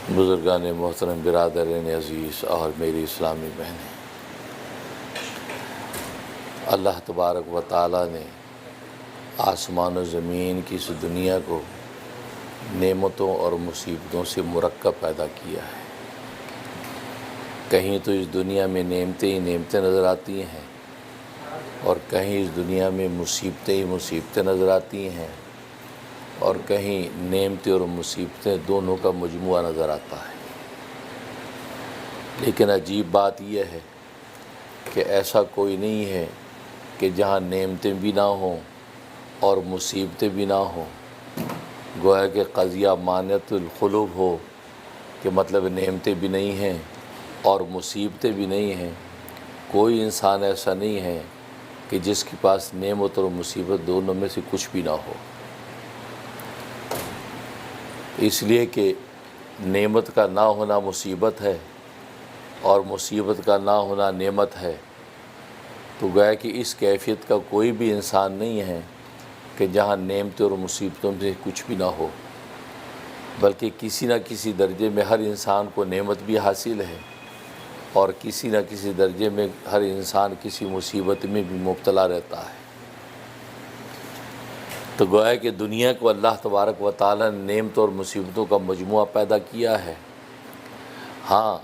بزرگان محترم، برادران عزیز اور میری اسلامی بہنیں، اللہ تبارک و تعالیٰ نے آسمان و زمین کی اس دنیا کو نعمتوں اور مصیبتوں سے مرکب پیدا کیا ہے۔ کہیں تو اس دنیا میں نعمتیں ہی نعمتیں نظر آتی ہیں، اور کہیں اس دنیا میں مصیبتیں ہی مصیبتیں نظر آتی ہیں، اور کہیں نعمتیں اور مصیبتیں دونوں کا مجموعہ نظر آتا ہے۔ لیکن عجیب بات یہ ہے کہ ایسا کوئی نہیں ہے کہ جہاں نعمتیں بھی نہ ہوں اور مصیبتیں بھی نہ ہوں، گویا کہ قضیہ مانعۃ القلوب ہو کہ مطلب نعمتیں بھی نہیں ہیں اور مصیبتیں بھی نہیں ہیں۔ کوئی انسان ایسا نہیں ہے کہ جس کے پاس نعمت اور مصیبت دونوں میں سے کچھ بھی نہ ہو، اس لیے کہ نعمت کا نہ ہونا مصیبت ہے اور مصیبت کا نہ ہونا نعمت ہے۔ تو گویا کہ اس کیفیت کا کوئی بھی انسان نہیں ہے کہ جہاں نعمتیں اور مصیبتوں میں کچھ بھی نہ ہو، بلکہ کسی نہ کسی درجے میں ہر انسان کو نعمت بھی حاصل ہے اور کسی نہ کسی درجے میں ہر انسان کسی مصیبت میں بھی مبتلا رہتا ہے۔ تو گویا کہ دنیا کو اللہ تبارک و تعالیٰ نے نعمتوں اور مصیبتوں کا مجموعہ پیدا کیا ہے۔ ہاں،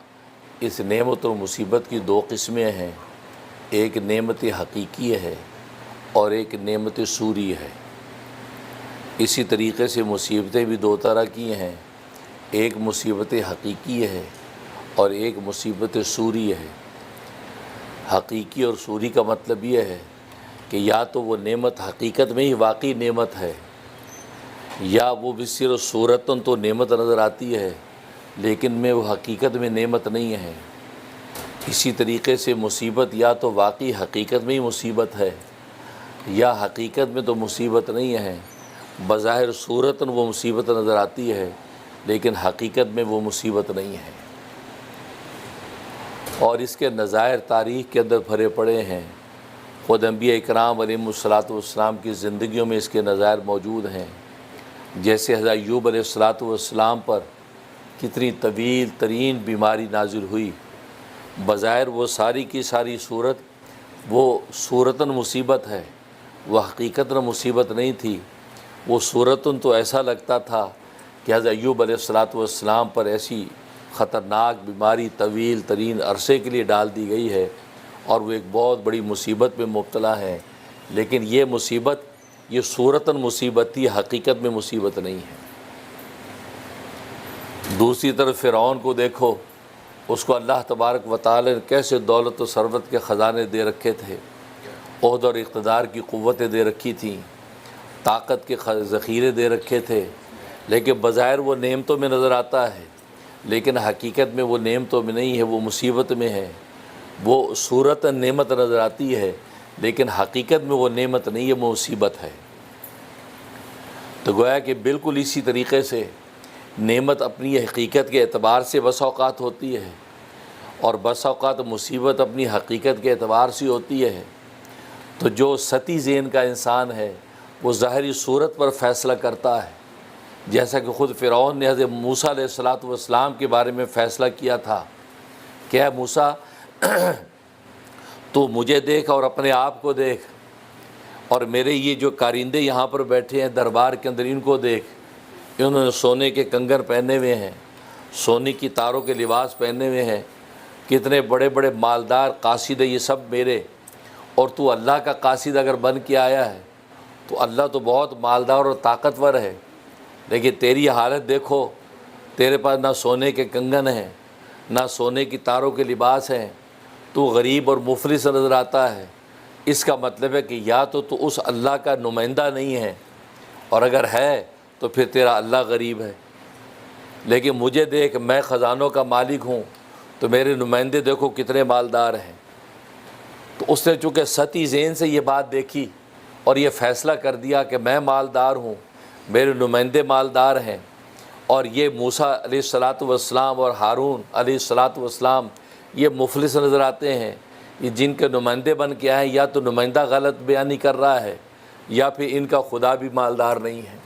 اس نعمت اور مصیبت کی دو قسمیں ہیں، ایک نعمت حقیقی ہے اور ایک نعمت صوری ہے۔ اسی طریقے سے مصیبتیں بھی دو طرح کی ہیں، ایک مصیبت حقیقی ہے اور ایک مصیبت صوری ہے۔ حقیقی اور صوری کا مطلب یہ ہے کہ یا تو وہ نعمت حقیقت میں ہی واقعی نعمت ہے، یا وہ بھی صرف صورتاً تو نعمت نظر آتی ہے لیکن میں وہ حقیقت میں نعمت نہیں ہے۔ اسی طریقے سے مصیبت یا تو واقعی حقیقت میں ہی مصیبت ہے یا حقیقت میں تو مصیبت نہیں ہے، بظاہر صورتاً وہ مصیبت نظر آتی ہے لیکن حقیقت میں وہ مصیبت نہیں ہے۔ اور اس کے نظائر تاریخ کے اندر بھرے پڑے ہیں۔ خود انبیاء اکرام علیہم الصلاۃ والسلام کی زندگیوں میں اس کے نظائر موجود ہیں۔ جیسے حضرت ایوب علیہ الصلاۃ والسلام پر کتنی طویل ترین بیماری نازل ہوئی، بظاہر وہ ساری کی ساری صورت وہ صورتاً مصیبت ہے، وہ حقیقتاً مصیبت نہیں تھی۔ وہ صورتاً تو ایسا لگتا تھا کہ حضرت ایوب علیہ الصلاۃ والسلام پر ایسی خطرناک بیماری طویل ترین عرصے کے لیے ڈال دی گئی ہے اور وہ ایک بہت بڑی مصیبت میں مبتلا ہے، لیکن یہ مصیبت یہ صورتاً مصیبت تھی، حقیقت میں مصیبت نہیں ہے۔ دوسری طرف فرعون کو دیکھو، اس کو اللہ تبارک و تعالی نے کیسے دولت و ثروت کے خزانے دے رکھے تھے، عہد اور اقتدار کی قوتیں دے رکھی تھیں، طاقت کے ذخیرے دے رکھے تھے، لیکن بظاہر وہ نعمتوں میں نظر آتا ہے لیکن حقیقت میں وہ نعمتوں میں نہیں ہے، وہ مصیبت میں ہے۔ وہ صورتاً نعمت نظر آتی ہے لیکن حقیقت میں وہ نعمت نہیں ہے، وہ مصیبت ہے۔ تو گویا کہ بالکل اسی طریقے سے نعمت اپنی حقیقت کے اعتبار سے بس اوقات ہوتی ہے اور بس اوقات مصیبت اپنی حقیقت کے اعتبار سے ہوتی ہے۔ تو جو سطحی ذہن کا انسان ہے وہ ظاہری صورت پر فیصلہ کرتا ہے، جیسا کہ خود فرعون نے حضرت موسیٰ علیہ الصلاۃ والسلام کے بارے میں فیصلہ کیا تھا کہ اے موسیٰ، تو مجھے دیکھ اور اپنے آپ کو دیکھ، اور میرے یہ جو کارندے یہاں پر بیٹھے ہیں دربار کے اندر ان کو دیکھ، انہوں نے سونے کے کنگن پہنے ہوئے ہیں، سونے کی تاروں کے لباس پہنے ہوئے ہیں، کتنے بڑے بڑے مالدار قاصد ہیں، یہ سب میرے، اور تو اللہ کا قاصد اگر بن کے آیا ہے تو اللہ تو بہت مالدار اور طاقتور ہے، لیکن تیری حالت دیکھو، تیرے پاس نہ سونے کے کنگن ہیں نہ سونے کی تاروں کے لباس ہیں، تو غریب اور مفلس نظر آتا ہے۔ اس کا مطلب ہے کہ یا تو اس اللہ کا نمائندہ نہیں ہے، اور اگر ہے تو پھر تیرا اللہ غریب ہے۔ لیکن مجھے دیکھ، میں خزانوں کا مالک ہوں، تو میرے نمائندے دیکھو کتنے مالدار ہیں۔ تو اس نے چونکہ سطحی ذہن سے یہ بات دیکھی اور یہ فیصلہ کر دیا کہ میں مالدار ہوں، میرے نمائندے مالدار ہیں، اور یہ موسیٰ علیہ الصلاۃ والسلام اور ہارون علیہ الصلاۃ والسلام یہ مفلس نظر آتے ہیں، یہ جن کے نمائندے بن کے آئے یا تو نمائندہ غلط بیانی کر رہا ہے یا پھر ان کا خدا بھی مالدار نہیں ہے۔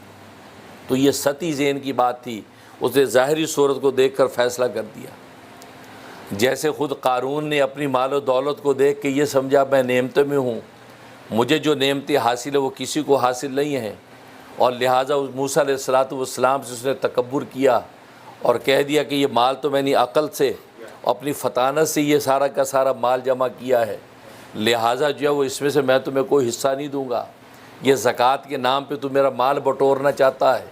تو یہ سطحی ذہن کی بات تھی، اس نے ظاہری صورت کو دیکھ کر فیصلہ کر دیا۔ جیسے خود قارون نے اپنی مال و دولت کو دیکھ کے یہ سمجھا میں نعمتوں میں ہوں، مجھے جو نعمتیں حاصل ہے وہ کسی کو حاصل نہیں ہیں، اور لہٰذا موسیٰ علیہ السلام سے اس نے تکبر کیا اور کہہ دیا کہ یہ مال تو میں نے عقل سے اپنی فطانت سے یہ سارا کا سارا مال جمع کیا ہے، لہٰذا جو ہے وہ اس میں سے میں تمہیں کوئی حصہ نہیں دوں گا، یہ زکوٰۃ کے نام پہ تو میرا مال بٹورنا چاہتا ہے۔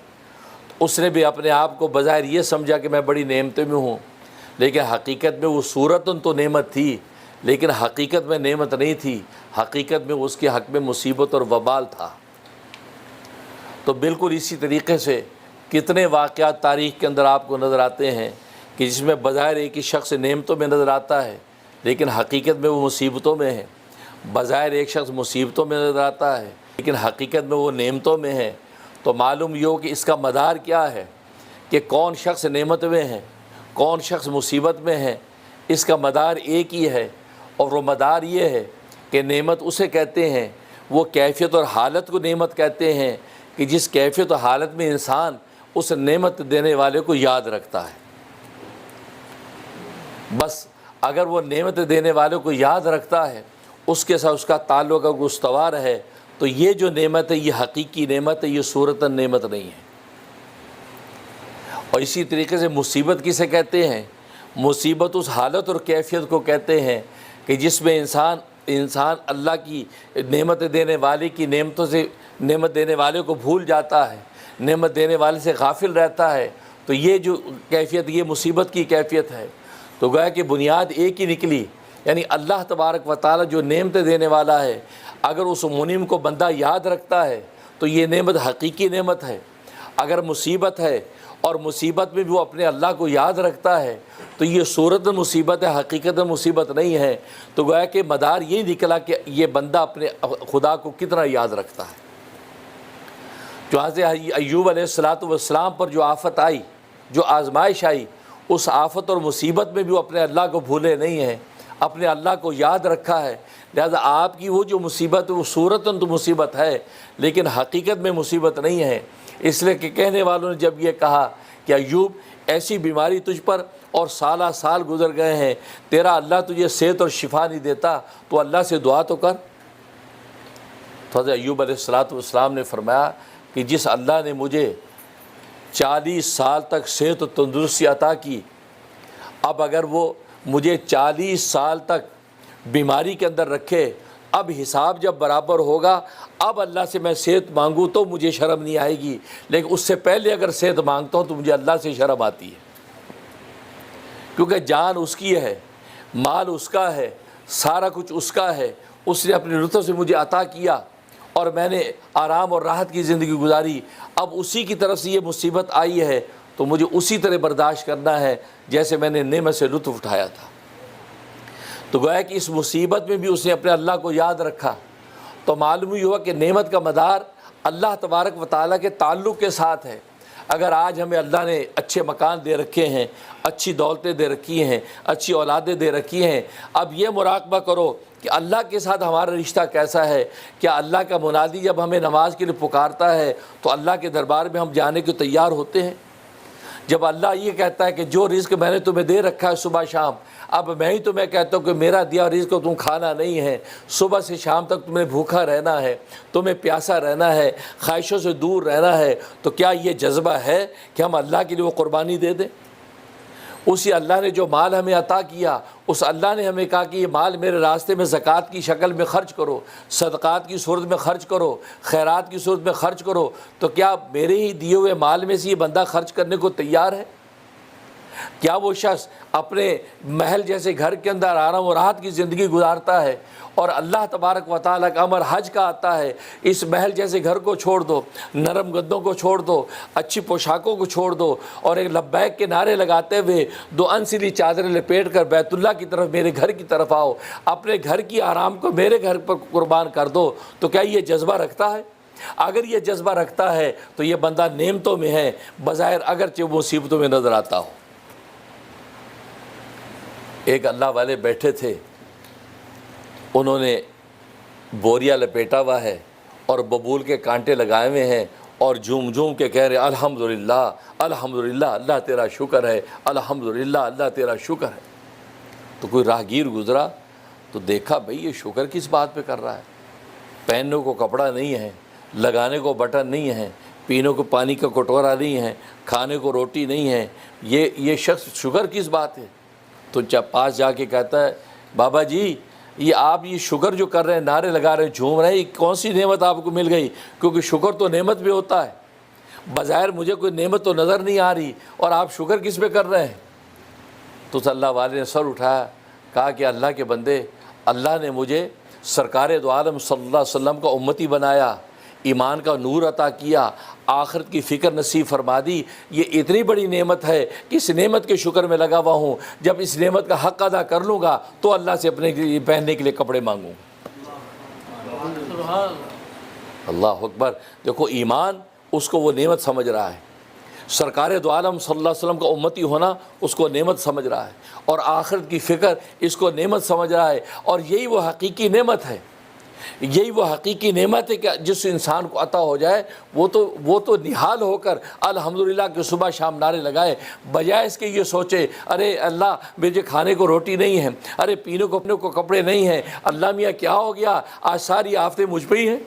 اس نے بھی اپنے آپ کو بظاہر یہ سمجھا کہ میں بڑی نعمتوں میں ہوں، لیکن حقیقت میں وہ صورتاً تو نعمت تھی، لیکن حقیقت میں نعمت نہیں تھی، حقیقت میں اس کے حق میں مصیبت اور وبال تھا۔ تو بالکل اسی طریقے سے کتنے واقعات تاریخ کے اندر آپ کو نظر آتے ہیں کہ جس میں بظاہر ایک ہی شخص نعمتوں میں نظر آتا ہے لیکن حقیقت میں وہ مصیبتوں میں ہے، بظاہر ایک شخص مصیبتوں میں نظر آتا ہے لیکن حقیقت میں وہ نعمتوں میں ہے۔ تو معلوم یہ ہو کہ اس کا مدار کیا ہے کہ کون شخص نعمت میں ہے، کون شخص مصیبت میں ہے، اس کا مدار ایک ہی ہے، اور وہ مدار یہ ہے کہ نعمت اسے کہتے ہیں، وہ کیفیت اور حالت کو نعمت کہتے ہیں کہ جس کیفیت و حالت میں انسان اس نعمت دینے والے کو یاد رکھتا ہے۔ بس اگر وہ نعمت دینے والے کو یاد رکھتا ہے، اس کے ساتھ اس کا تعلق استوار ہے، تو یہ جو نعمت ہے یہ حقیقی نعمت ہے، یہ صورتاً نعمت نہیں ہے۔ اور اسی طریقے سے مصیبت کسے کہتے ہیں؟ مصیبت اس حالت اور کیفیت کو کہتے ہیں کہ جس میں انسان اللہ کی نعمت دینے والے کی نعمتوں سے، نعمت دینے والے کو بھول جاتا ہے، نعمت دینے والے سے غافل رہتا ہے، تو یہ جو کیفیت یہ مصیبت کی کیفیت ہے۔ تو گویا کہ بنیاد ایک ہی نکلی، یعنی اللہ تبارک و تعالیٰ جو نعمتیں دینے والا ہے، اگر اس منعم کو بندہ یاد رکھتا ہے تو یہ نعمت حقیقی نعمت ہے۔ اگر مصیبت ہے اور مصیبت میں بھی وہ اپنے اللہ کو یاد رکھتا ہے تو یہ صورت مصیبت ہے، حقیقت مصیبت نہیں ہے۔ تو گویا کہ مدار یہ نکلا کہ یہ بندہ اپنے خدا کو کتنا یاد رکھتا ہے۔ چنانچہ ایوب علیہ السلام پر جو آفت آئی، جو آزمائش آئی، اس آفت اور مصیبت میں بھی وہ اپنے اللہ کو بھولے نہیں ہیں، اپنے اللہ کو یاد رکھا ہے۔ لہذا آپ کی وہ جو مصیبت وہ صورتاً تو مصیبت ہے لیکن حقیقت میں مصیبت نہیں ہے۔ اس لیے کہ کہنے والوں نے جب یہ کہا کہ ایوب ایسی بیماری تجھ پر اور سالہ سال گزر گئے ہیں، تیرا اللہ تجھے صحت اور شفا نہیں دیتا، تو اللہ سے دعا تو کر۔ تو حضرت ایوب علیہ السلام نے فرمایا کہ جس اللہ نے مجھے 40 سال تک صحت و تندرستی عطا کی، اب اگر وہ مجھے 40 سال تک بیماری کے اندر رکھے، اب حساب جب برابر ہوگا، اب اللہ سے میں صحت مانگوں تو مجھے شرم نہیں آئے گی، لیکن اس سے پہلے اگر صحت مانگتا ہوں تو مجھے اللہ سے شرم آتی ہے، کیونکہ جان اس کی ہے، مال اس کا ہے، سارا کچھ اس کا ہے، اس نے اپنے لطف سے مجھے عطا کیا اور میں نے آرام اور راحت کی زندگی گزاری، اب اسی کی طرف سے یہ مصیبت آئی ہے تو مجھے اسی طرح برداشت کرنا ہے جیسے میں نے نعمت سے لطف اٹھایا تھا۔ تو گویا کہ اس مصیبت میں بھی اس نے اپنے اللہ کو یاد رکھا، تو معلوم ہی ہوا کہ نعمت کا مدار اللہ تبارک و تعالیٰ کے تعلق کے ساتھ ہے۔ اگر آج ہمیں اللہ نے اچھے مکان دے رکھے ہیں، اچھی دولتیں دے رکھی ہیں، اچھی اولادیں دے رکھی ہیں، اب یہ مراقبہ کرو کہ اللہ کے ساتھ ہمارا رشتہ کیسا ہے۔ کیا اللہ کا منادی جب ہمیں نماز کے لیے پکارتا ہے تو اللہ کے دربار میں ہم جانے کو تیار ہوتے ہیں؟ جب اللہ یہ کہتا ہے کہ جو رزق میں نے تمہیں دے رکھا ہے صبح شام، اب میں ہی تمہیں کہتا ہوں کہ میرا دیا رزق کو تم کھانا نہیں ہے، صبح سے شام تک تمہیں بھوکا رہنا ہے، تمہیں پیاسا رہنا ہے، خواہشوں سے دور رہنا ہے، تو کیا یہ جذبہ ہے کہ ہم اللہ کے لیے وہ قربانی دے دیں؟ اسی اللہ نے جو مال ہمیں عطا کیا، اس اللہ نے ہمیں کہا کہ یہ مال میرے راستے میں زکوٰۃ کی شکل میں خرچ کرو، صدقات کی صورت میں خرچ کرو، خیرات کی صورت میں خرچ کرو، تو کیا میرے ہی دیے ہوئے مال میں سے یہ بندہ خرچ کرنے کو تیار ہے؟ کیا وہ شخص اپنے محل جیسے گھر کے اندر آرام و راحت کی زندگی گزارتا ہے اور اللہ تبارک و تعالیٰ کا امر حج کا آتا ہے، اس محل جیسے گھر کو چھوڑ دو، نرم گدوں کو چھوڑ دو، اچھی پوشاکوں کو چھوڑ دو، اور ایک لبیک کے نعرے لگاتے ہوئے 2 انسلی چادریں لپیٹ کر بیت اللہ کی طرف، میرے گھر کی طرف آؤ، اپنے گھر کی آرام کو میرے گھر پر قربان کر دو، تو کیا یہ جذبہ رکھتا ہے؟ اگر یہ جذبہ رکھتا ہے تو یہ بندہ نعمتوں میں ہے، بظاہر اگرچہ مصیبتوں میں نظر آتا ہو۔ ایک اللہ والے بیٹھے تھے، انہوں نے بوریا لپیٹا ہوا ہے اور ببول کے کانٹے لگائے ہوئے ہیں، اور جھوم جھوم کے کہہ رہے الحمدللہ الحمدللہ، اللہ تیرا شکر ہے، الحمدللہ اللہ تیرا شکر ہے۔ تو کوئی راہگیر گزرا تو دیکھا بھئی یہ شکر کس بات پہ کر رہا ہے؟ پہننے کو کپڑا نہیں ہے، لگانے کو بٹن نہیں ہے، پینے کو پانی کا کٹورا نہیں ہے، کھانے کو روٹی نہیں ہے، یہ شخص شکر کس بات ہے؟ تو پاس جا کے کہتا ہے بابا جی یہ آپ یہ شکر جو کر رہے ہیں، نعرے لگا رہے ہیں، جھوم رہے ہیں، یہ کون سی نعمت آپ کو مل گئی؟ کیونکہ شکر تو نعمت بھی ہوتا ہے، بظاہر مجھے کوئی نعمت تو نظر نہیں آ رہی اور آپ شکر کس پہ کر رہے ہیں؟ تو اللہ والے نے سر اٹھایا، کہا کہ اللہ کے بندے، اللہ نے مجھے سرکار دو عالم صلی اللہ علیہ وسلم کا امتی بنایا، ایمان کا نور عطا کیا، آخرت کی فکر نصیب فرما دی، یہ اتنی بڑی نعمت ہے کہ اس نعمت کے شکر میں لگا ہوا ہوں، جب اس نعمت کا حق ادا کر لوں گا تو اللہ سے اپنے پہننے کے لیے کپڑے مانگوں۔ اللہ اکبر۔ دیکھو ایمان اس کو وہ نعمت سمجھ رہا ہے، سرکار دو عالم صلی اللہ علیہ وسلم کا امتی ہونا اس کو نعمت سمجھ رہا ہے، اور آخرت کی فکر اس کو نعمت سمجھ رہا ہے، اور یہی وہ حقیقی نعمت ہے، یہی وہ حقیقی نعمت ہے کہ جس انسان کو عطا ہو جائے وہ تو نہال ہو کر الحمدللہ کہ صبح شام نعرے لگائے، بجائے اس کے یہ سوچے ارے اللہ مجھے کھانے کو روٹی نہیں ہے، ارے پینے کو اپنے کو کپڑے نہیں ہیں، اللہ میاں کیا ہو گیا، آج ساری آفتیں مجھ پہ ہی ہیں۔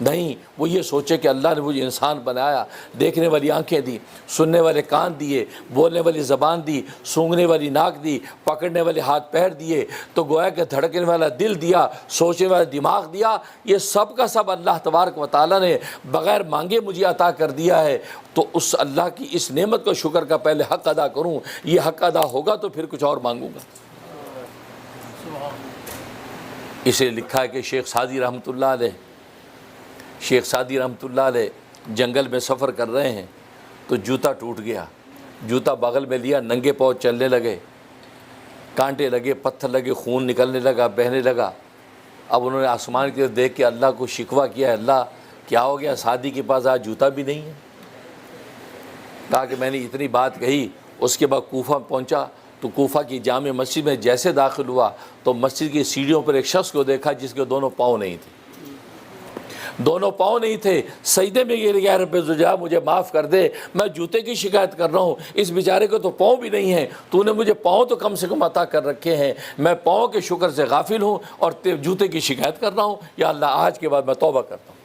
نہیں، وہ یہ سوچے کہ اللہ نے مجھے انسان بنایا، دیکھنے والی آنکھیں دی، سننے والے کان دیے، بولنے والی زبان دی، سونگھنے والی ناک دی، پکڑنے والے ہاتھ پیر دیے، تو گویا کہ دھڑکنے والا دل دیا، سوچنے والا دماغ دیا، یہ سب کا سب اللہ تبارک و تعالیٰ نے بغیر مانگے مجھے عطا کر دیا ہے۔ تو اس اللہ کی اس نعمت کا شکر کا پہلے حق ادا کروں، یہ حق ادا ہوگا تو پھر کچھ اور مانگوں گا۔ اسے لکھا ہے کہ شیخ سعدی رحمۃ اللہ علیہ جنگل میں سفر کر رہے ہیں تو جوتا ٹوٹ گیا، جوتا بغل میں لیا، ننگے پاؤں چلنے لگے، کانٹے لگے، پتھر لگے، خون نکلنے لگا، بہنے لگا۔ اب انہوں نے آسمان کی طرف دیکھ کے اللہ کو شکوہ کیا، اللہ کیا ہو گیا، سعدی کے پاس آج جوتا بھی نہیں ہے۔ کہا کہ میں نے اتنی بات کہی، اس کے بعد کوفہ پہنچا تو کوفہ کی جامع مسجد میں جیسے داخل ہوا تو مسجد کی سیڑھیوں پر ایک شخص کو دیکھا جس کے دونوں پاؤں نہیں تھے، دونوں پاؤں نہیں تھے، سجدے میں گر گیا، رب ذوالجلال مجھے معاف کر دے، میں جوتے کی شکایت کر رہا ہوں، اس بیچارے کو تو پاؤں بھی نہیں ہیں، تو نے مجھے پاؤں تو کم سے کم عطا کر رکھے ہیں، میں پاؤں کے شکر سے غافل ہوں اور جوتے کی شکایت کر رہا ہوں، یا اللہ آج کے بعد میں توبہ کرتا ہوں۔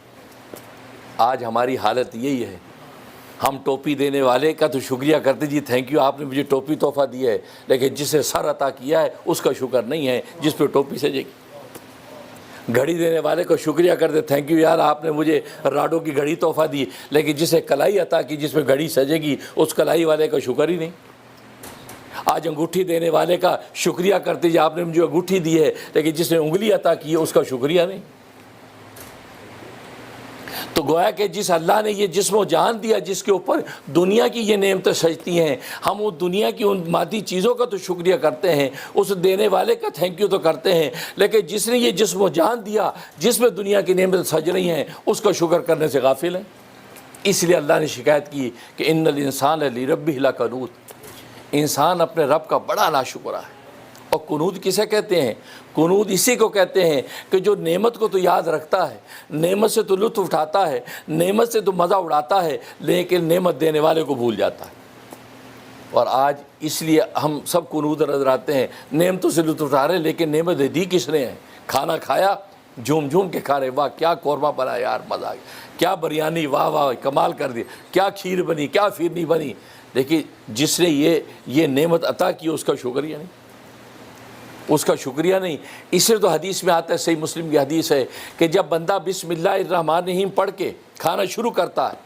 آج ہماری حالت یہی ہے، ہم ٹوپی دینے والے کا تو شکریہ کرتے، جی تھینک یو آپ نے مجھے ٹوپی تحفہ دی ہے، لیکن جسے سر عطا کیا ہے اس کا شکر نہیں ہے جس پہ ٹوپی سجے گی۔ گھڑی دینے والے کو شکریہ کرتے، تھینک یو یار آپ نے مجھے راڈوں کی گھڑی تحفہ دی، لیکن جسے کلائی عطا کی جس پہ گھڑی سجے گی اس کلائی والے کا شکر ہی نہیں۔ آج انگوٹھی دینے والے کا شکریہ کرتے جی آپ نے مجھے انگوٹھی دی ہے، لیکن جس نے انگلی عطا کی ہے اس کا شکریہ نہیں۔ تو گویا کہ جس اللہ نے یہ جسم و جان دیا، جس کے اوپر دنیا کی یہ نعمتیں سجتی ہیں، ہم وہ دنیا کی ان مادی چیزوں کا تو شکریہ کرتے ہیں، اس دینے والے کا تھینک یو تو کرتے ہیں، لیکن جس نے یہ جسم و جان دیا، جس میں دنیا کی نعمتیں سج رہی ہیں، اس کا شکر کرنے سے غافل ہیں۔ اس لیے اللہ نے شکایت کی کہ ان الانسان لربہ لکنود، انسان اپنے رب کا بڑا ناشکرا ہے۔ اور قنوت کسے کہتے ہیں؟ قنوت اسی کو کہتے ہیں کہ جو نعمت کو تو یاد رکھتا ہے، نعمت سے تو لطف اٹھاتا ہے، نعمت سے تو مزہ اڑاتا ہے، لیکن نعمت دینے والے کو بھول جاتا ہے۔ اور آج اس لیے ہم سب قنوت نظر آتے ہیں، نعمتوں سے لطف اٹھا رہے ہیں، لیکن نعمت دی کس نے ہے؟ کھانا کھایا، جھوم جھوم کے کھا رہے، واہ کیا قورمہ بنا یار، مزہ آ گیا، کیا بریانی، واہ واہ کمال کر دی، کیا کھیر بنی، کیا پھرنی بنی، لیکن جس نے یہ نعمت عطا کی اس کا شکریہ نہیں، اس کا شکریہ نہیں۔ اس لیے تو حدیث میں آتا ہے، صحیح مسلم کی حدیث ہے کہ جب بندہ بسم اللہ الرحمن الرحیم پڑھ کے کھانا شروع کرتا ہے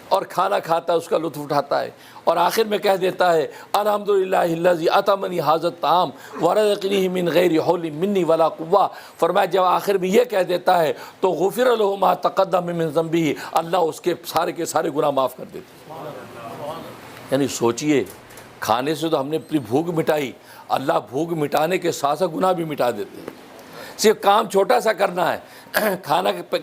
اور کھانا کھاتا ہے، اس کا لطف اٹھاتا ہے، اور آخر میں کہہ دیتا ہے الحمدللہ الذی اطعمنی ھذا الطعام ورزقنی من غیر حول منی ولا قوہ، فرمایا جب آخر میں یہ کہہ دیتا ہے تو غفر لہ ما تقدم من ذنبہ، اللہ اس کے سارے گناہ معاف کر دیتے ہیں۔ یعنی سوچئے، کھانے سے تو ہم نے اپنی بھوک مٹائی، اللہ بھوک مٹانے کے ساتھ ساتھ گناہ بھی مٹا دیتے ہیں۔ صرف کام چھوٹا سا کرنا ہے،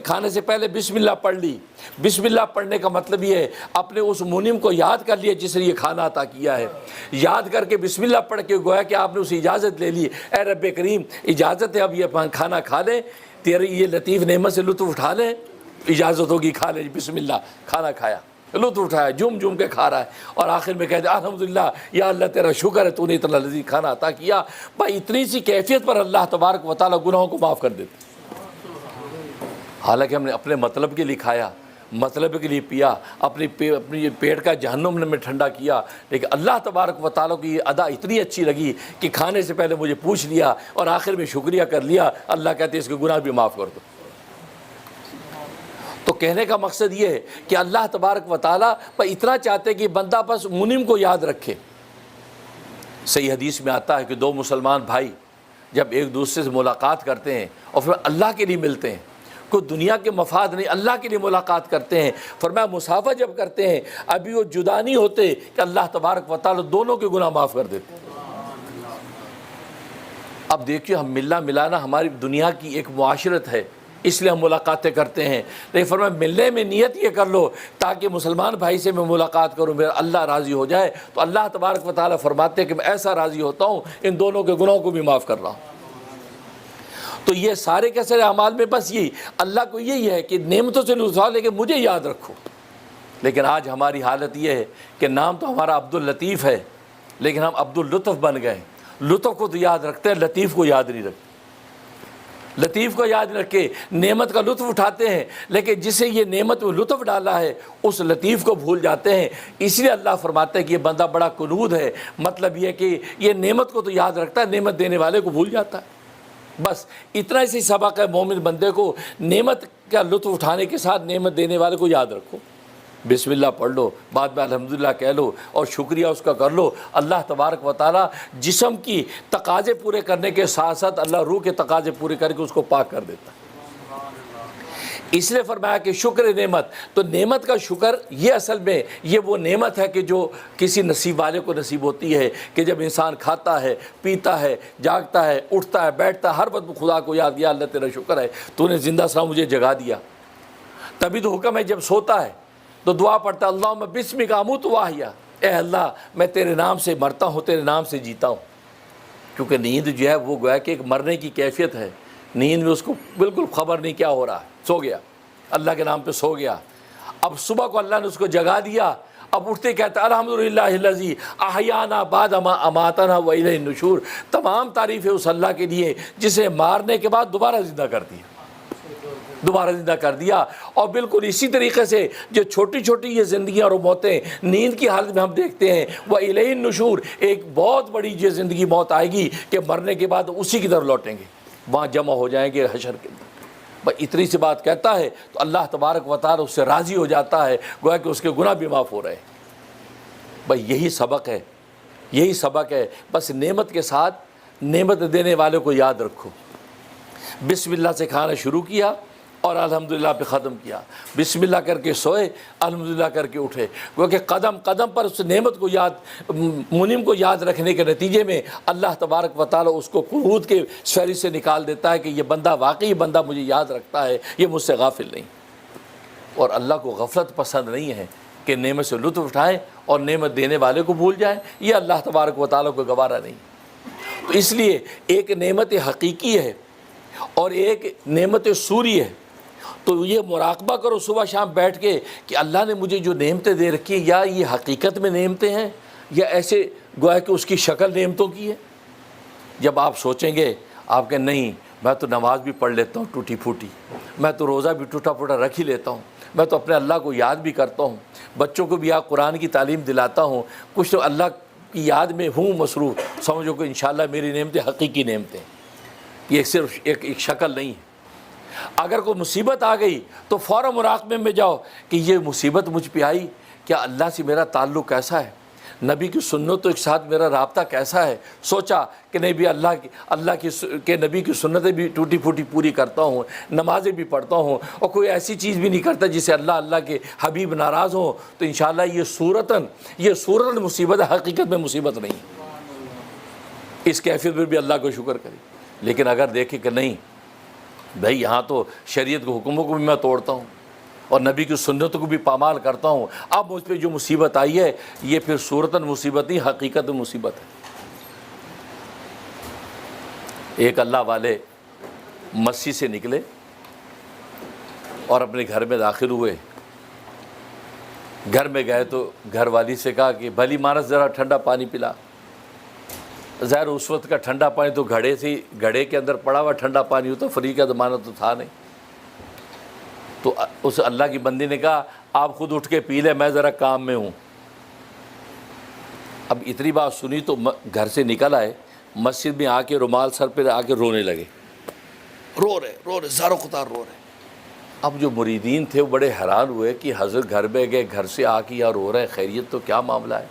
کھانے سے پہلے بسم اللہ پڑھ لی۔ بسم اللہ پڑھنے کا مطلب یہ ہے اپنے اس منعم کو یاد کر لیا جس نے یہ کھانا عطا کیا ہے، یاد کر کے بسم اللہ پڑھ کے گویا کہ آپ نے اسے اجازت لے لی، اے رب کریم اجازت ہے اب یہ کھانا کھا لیں، تیری یہ لطیف نعمت سے لطف اٹھا لیں۔ اجازت ہوگی کھا لے، بسم اللہ، کھانا کھایا، لطف اٹھایا، جم جم کے کھا رہا ہے، اور آخر میں کہتے ہیں الحمدللہ یا اللہ تیرا شکر ہے تو نے اتنا لذیذ کھانا عطا کیا۔ بھائی اتنی سی کیفیت پر اللہ تبارک و تعالیٰ گناہوں کو معاف کر دیتے، حالانکہ ہم نے اپنے مطلب کے لیے کھایا، مطلب کے لیے پیا، اپنی پیٹ کا جہنم میں ٹھنڈا کیا، لیکن اللہ تبارک و تعالیٰ کی یہ ادا اتنی اچھی لگی کہ کھانے سے پہلے مجھے پوچھ لیا اور آخر میں شکریہ کر لیا۔ اللہ کہتے ہیں اس کے گناہ بھی معاف کر دو۔ تو کہنے کا مقصد یہ ہے کہ اللہ تبارک و تعالیٰ پر اتنا چاہتے کہ بندہ بس منعم کو یاد رکھے۔ صحیح حدیث میں آتا ہے کہ دو مسلمان بھائی جب ایک دوسرے سے ملاقات کرتے ہیں اور پھر اللہ کے لیے ملتے ہیں، کوئی دنیا کے مفاد نہیں، اللہ کے لیے ملاقات کرتے ہیں، فرمایا مسافہ جب کرتے ہیں ابھی وہ جدا نہیں ہوتے کہ اللہ تبارک و تعالیٰ دونوں کے گناہ معاف کر دیتے۔ اب دیکھیے ہم ملنا ملانا ہماری دنیا کی ایک معاشرت ہے، اس لیے ہم ملاقاتیں کرتے ہیں، لیکن فرمایا ملنے میں نیت یہ کر لو تاکہ مسلمان بھائی سے میں ملاقات کروں، میرا اللہ راضی ہو جائے۔ تو اللہ تبارک و تعالیٰ فرماتے ہیں کہ میں ایسا راضی ہوتا ہوں ان دونوں کے گناہوں کو بھی معاف کر رہا ہوں۔ تو یہ سارے کے سارے اعمال میں بس یہی اللہ کو یہی ہے کہ نعمتوں سے لطف لے کے مجھے یاد رکھو۔ لیکن آج ہماری حالت یہ ہے کہ نام تو ہمارا عبد اللطیف ہے لیکن ہم عبد اللطف بن گئے، لطف کو تو یاد رکھتے ہیں، لطیف کو یاد نہیں رکھتے، لطیف کو یاد رکھے نعمت کا لطف اٹھاتے ہیں، لیکن جسے یہ نعمت میں لطف ڈالا ہے اس لطیف کو بھول جاتے ہیں۔ اس لیے اللہ فرماتا ہے کہ یہ بندہ بڑا کنود ہے، مطلب یہ کہ یہ نعمت کو تو یاد رکھتا ہے، نعمت دینے والے کو بھول جاتا ہے۔ بس اتنا ہی سبق ہے مومن بندے کو، نعمت کا لطف اٹھانے کے ساتھ نعمت دینے والے کو یاد رکھو، بسم اللہ پڑھ لو، بعد میں الحمدللہ کہہ لو اور شکریہ اس کا کر لو۔ اللہ تبارک و تعالیٰ جسم کی تقاضے پورے کرنے کے ساتھ ساتھ اللہ روح کے تقاضے پورے کر کے اس کو پاک کر دیتا ہے۔ اس لیے فرمایا کہ شکر نعمت، تو نعمت کا شکر یہ اصل میں یہ وہ نعمت ہے کہ جو کسی نصیب والے کو نصیب ہوتی ہے، کہ جب انسان کھاتا ہے، پیتا ہے، جاگتا ہے، اٹھتا ہے، بیٹھتا ہے، ہر وقت خدا کو یاد کیا، اللہ تیرا شکر ہے تو نے زندہ سا مجھے جگا دیا۔ تبھی تو حکم ہے جب سوتا ہے تو دعا پڑھتا ہے اللہم بسمک اموت واحیا، اے اللہ میں تیرے نام سے مرتا ہوں، تیرے نام سے جیتا ہوں۔ کیونکہ نیند جو ہے وہ گویا کہ ایک مرنے کی کیفیت ہے، نیند میں اس کو بالکل خبر نہیں کیا ہو رہا ہے، سو گیا، اللہ کے نام پہ سو گیا۔ اب صبح کو اللہ نے اس کو جگا دیا، اب اٹھتے کہتا ہے الحمدللہ الذی احیانا بعد ما اماتنا والیہ النشور، تمام تعریف ہے اس اللہ کے لیے جسے مارنے کے بعد دوبارہ زندہ کر دیا، دوبارہ زندہ کر دیا۔ اور بالکل اسی طریقے سے جو چھوٹی چھوٹی یہ زندگیاں اور موتیں نیند کی حالت میں ہم دیکھتے ہیں، وَإِلَيْهِ النُّشُورُ، ایک بہت بڑی یہ زندگی موت آئے گی کہ مرنے کے بعد اسی کی طرف لوٹیں گے، وہاں جمع ہو جائیں گے حشر کے اندر۔ بس اتنی سی بات کہتا ہے تو اللہ تبارک و تعالیٰ اس سے راضی ہو جاتا ہے، گویا کہ اس کے گناہ بھی معاف ہو رہے ہیں۔ بھائی یہی سبق ہے، یہی سبق ہے۔ بس نعمت کے ساتھ نعمت دینے والے کو یاد رکھو۔ بسم اللہ سے کھانا شروع کیا اور الحمدللہ پہ ختم کیا، بسم اللہ کر کے سوئے، الحمدللہ کر کے اٹھے، کیونکہ قدم قدم پر اس نعمت کو یاد، منعم کو یاد رکھنے کے نتیجے میں اللہ تبارک و تعالیٰ اس کو قنوت کے فہرست سے نکال دیتا ہے کہ یہ بندہ واقعی بندہ مجھے یاد رکھتا ہے، یہ مجھ سے غافل نہیں۔ اور اللہ کو غفلت پسند نہیں ہے کہ نعمت سے لطف اٹھائیں اور نعمت دینے والے کو بھول جائیں، یہ اللہ تبارک و تعالیٰ کو گوارا نہیں۔ تو اس لیے ایک نعمت حقیقی ہے اور ایک نعمت سوری ہے، تو یہ مراقبہ کرو صبح شام بیٹھ کے کہ اللہ نے مجھے جو نعمتیں دے رکھی ہیں، یا یہ حقیقت میں نعمتیں ہیں یا ایسے گویا کہ اس کی شکل نعمتوں کی ہے۔ جب آپ سوچیں گے، آپ کہ نہیں میں تو نماز بھی پڑھ لیتا ہوں ٹوٹی پھوٹی، میں تو روزہ بھی ٹوٹا پھوٹا رکھ ہی لیتا ہوں، میں تو اپنے اللہ کو یاد بھی کرتا ہوں، بچوں کو بھی قرآن کی تعلیم دلاتا ہوں، کچھ تو اللہ کی یاد میں ہوں مصروف، سمجھو کہ انشاءاللہ میری نعمتیں حقیقی نعمتیں، یہ صرف ایک شکل نہیں ہے۔ اگر کوئی مصیبت آ گئی تو فوراً مراقبے میں جاؤ کہ یہ مصیبت مجھ پہ آئی، کیا اللہ سے میرا تعلق کیسا ہے، نبی کی سنتوں کے ساتھ میرا رابطہ کیسا ہے۔ سوچا کہ نہیں بھی اللہ کے نبی کی سنتیں بھی ٹوٹی پھوٹی پوری کرتا ہوں، نمازیں بھی پڑھتا ہوں، اور کوئی ایسی چیز بھی نہیں کرتا جسے اللہ کے حبیب ناراض ہوں، تو انشاءاللہ یہ صورتاً مصیبت ہے، حقیقت میں مصیبت نہیں۔ اس کیفیت پر بھی اللہ کو شکر کرے۔ لیکن اگر دیکھیں کہ نہیں بھائی یہاں تو شریعت کے حکموں کو بھی میں توڑتا ہوں اور نبی کی سنتوں کو بھی پامال کرتا ہوں، اب مجھ پہ جو مصیبت آئی ہے یہ پھر صورتاً مصیبت نہیں، حقیقت مصیبت ہے۔ ایک اللہ والے مسجد سے نکلے اور اپنے گھر میں داخل ہوئے. گھر میں گئے تو گھر والی سے کہا کہ بھلی مانس ذرا ٹھنڈا پانی پلا. ظاہر اس وقت کا ٹھنڈا پانی تو گھڑے کے اندر پڑا ہوا ٹھنڈا پانی ہوتا, فری کا زمانہ تو تھا نہیں. تو اس اللہ کی بندی نے کہا آپ خود اٹھ کے پی لیں, میں ذرا کام میں ہوں. اب اتنی بات سنی تو گھر سے نکل آئے, مسجد میں آ کے رومال سر پہ آ کے رونے لگے, رو رہے زاروں قطار رو رہے. اب جو مریدین تھے وہ بڑے حیران ہوئے کہ حضرت گھر میں گئے, گھر سے آ کے یا رو رہے, خیریت تو کیا معاملہ ہے.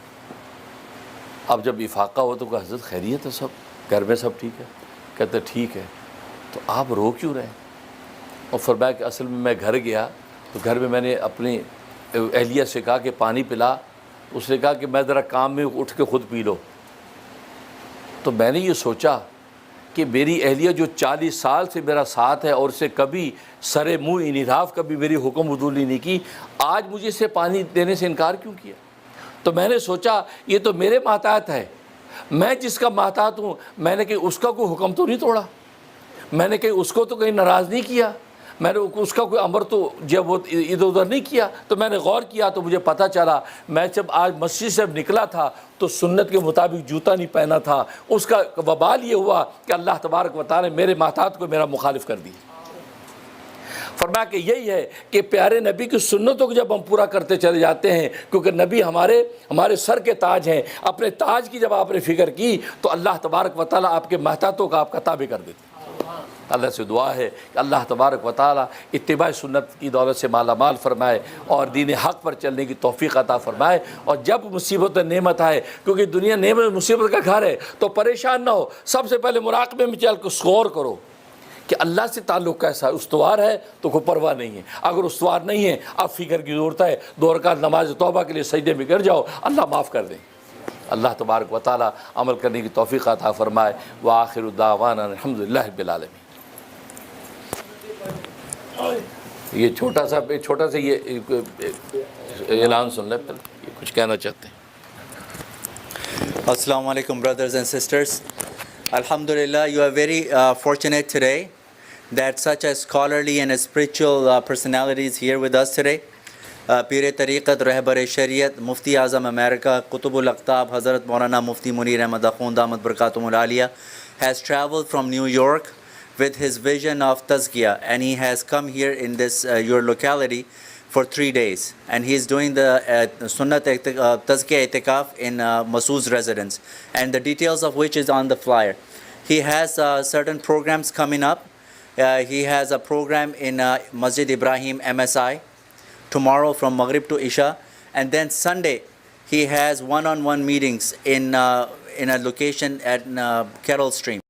اب جب افاقہ ہو تو کہ حضرت خیریت ہے, سب گھر میں سب ٹھیک ہے. کہتے ٹھیک ہے, تو آپ رو کیوں رہے؟ اور فرمایا کہ اصل میں گھر گیا تو گھر میں نے اپنی اہلیہ سے کہا کہ پانی پلا. اس نے کہا کہ میں ذرا کام میں اٹھ کے خود پی لو. تو میں نے یہ سوچا کہ میری اہلیہ جو 40 سال سے میرا ساتھ ہے اور اسے کبھی سرے منہ انحراف کبھی میری حکم عدولی نہیں کی, آج مجھے اسے پانی دینے سے انکار کیوں کیا؟ تو میں نے سوچا یہ تو میرے محتاط ہے, میں جس کا محتاط ہوں, میں نے کہ اس کا کوئی حکم تو نہیں توڑا, میں نے کہ اس کو تو کہیں ناراض نہیں کیا, میں نے اس کا کوئی امر تو جب وہ ادھر ادھر نہیں کیا. تو میں نے غور کیا تو مجھے پتہ چلا, میں جب آج مسجد سے نکلا تھا تو سنت کے مطابق جوتا نہیں پہنا تھا. اس کا وبال یہ ہوا کہ اللہ تبارک و تعالی نے میرے محتاط کو میرا مخالف کر دی. فرمایا کہ یہی ہے کہ پیارے نبی کی سنتوں کو جب ہم پورا کرتے چلے جاتے ہیں, کیونکہ نبی ہمارے سر کے تاج ہیں, اپنے تاج کی جب آپ نے فکر کی تو اللہ تبارک و تعالی آپ کے محتاطوں کا آپ کا تابع کر دیتے. اللہ سے دعا ہے کہ اللہ تبارک و تعالی اتباع سنت کی دولت سے مالا مال فرمائے اور دین حق پر چلنے کی توفیق عطا فرمائے. اور جب مصیبت نعمت آئے, کیونکہ دنیا نعمت مصیبت کا گھر ہے, تو پریشان نہ ہو, سب سے پہلے مراقبے میں چل کے غور کرو کہ اللہ سے تعلق کیسا ہے. استوار ہے تو کوئی پرواہ نہیں ہے, اگر استوار نہیں ہے اب فکر کی ضرورت ہے. 2 رکعت نماز توبہ کے لیے سجدے میں گر جاؤ, اللہ معاف کر دیں. اللہ تبارک و تعالی عمل کرنے کی توفیق عطا فرمائے. وآخر دعوانا الحمدللہ رب العالمین. یہ چھوٹا سا یہ اعلان سن لیں, کچھ کہنا چاہتے ہیں. Assalamu alaikum, brothers and sisters. Alhamdulillah, you are very fortunate today that such a scholarly and a spiritual personality is here with us today. Pir Tariqat, Rahbar Shariat, Mufti Azam America, Qutubul Aqtab, Hazrat Maulana Mufti Munir Ahmad Akhund Damat Barakatumul Aliyah has traveled from New York with his vision of Tazkiyah, and he has come here in this your locality for 3 days, and he is doing the Sunnat Tazkiyah Itikaf in Masood's residence, and the details of which is on the flyer. He has certain programs coming up. He has a program in Masjid Ibrahim MSI tomorrow from Maghrib to Isha, and then Sunday he has one-on-one meetings in a location at Kettle Stream.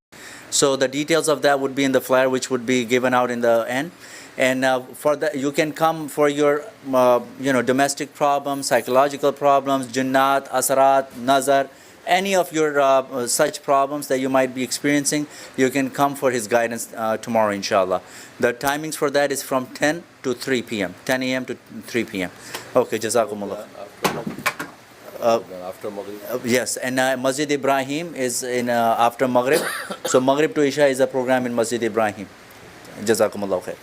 So the details of that would be in the flyer, which would be given out in the end. And for that, you can come for your domestic problems, psychological problems, jinnat, asarat, nazar, any of your such problems that you might be experiencing. You can come for his guidance tomorrow, inshallah. The timings for that is from 10 to 3 p.m. 10 a.m. to 3 p.m. Okay, jazakumullah. After Maghrib? Yes, and Masjid Ibrahim is in after Maghrib. So Maghrib to Isha is a program in Masjid Ibrahim. Jazakumullah khair.